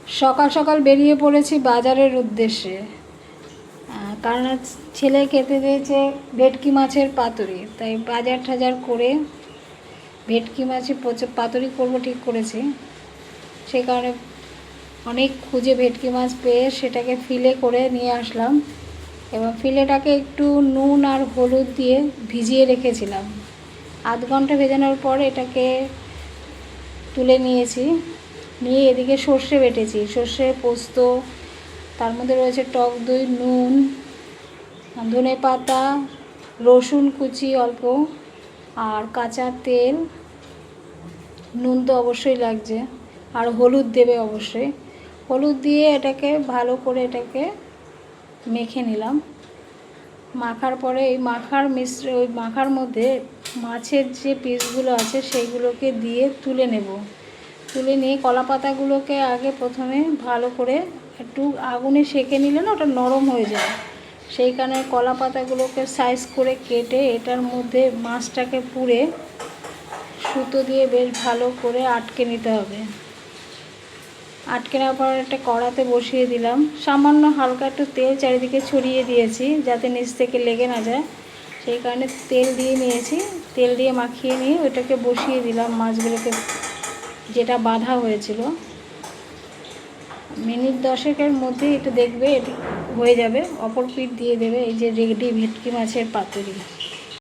সকাল সকাল বেরিয়ে পড়েছি বাজারের উদ্দেশ্যে, কারণ ছেলে খেতে দিয়েছে ভেটকি মাছের পাতুরি। তাই বাজার টাজার করে ভেটকি মাছের পাতুরি করবো ঠিক করেছি। সেই কারণে অনেক খুঁজে ভেটকি মাছ পেয়ে সেটাকে ফিলে করে নিয়ে আসলাম, এবং ফিলেটাকে একটু নুন আর হলুদ দিয়ে ভিজিয়ে রেখেছিলাম। আধ ঘন্টা ভেজানোর পর এটাকে তুলে নিয়েছি। নিয়ে এদিকে সর্ষে বেটেছি, সর্ষে পোস্ত, তার মধ্যে রয়েছে টক দই, নুন, ধনে পাতা, রসুন কুচি অল্প, আর কাঁচা তেল, নুন তো অবশ্যই লাগছে, আর হলুদ দেবে অবশ্যই। হলুদ দিয়ে এটাকে ভালো করে এটাকে মেখে নিলাম। মাখার পরে এই ওই মাখার মধ্যে মাছের যে পিসগুলো আছে সেইগুলোকে দিয়ে তুলে নেব। তুলে নিয়ে কলা পাতাগুলোকে আগে প্রথমে ভালো করে একটু আগুনে সেঁকে নিলে না ওটা নরম হয়ে যায়। সেই কারণে কলা পাতাগুলোকে সাইজ করে কেটে এটার মধ্যে মাছটাকে পুড়ে সুতো দিয়ে বেশ ভালো করে আটকে নিতে হবে। আটকে নেওয়ার পর একটা কড়াতে বসিয়ে দিলাম। সামান্য হালকা একটু তেল চারিদিকে ছড়িয়ে দিয়েছি যাতে নিচ থেকে লেগে না যায়, সেই কারণে তেল দিয়ে নিয়েছি। তেল দিয়ে মাখিয়ে নিয়ে ওইটাকে বসিয়ে দিলাম মাছগুলোকে, যেটা বাঁধা হয়েছিল। মিনিট 10-এর মধ্যে এটা দেখবে এটা হয়ে যাবে, অপর পিঠ দিয়ে দেবে। এই যে রেডি ভেটকি মাছের পাতুরি।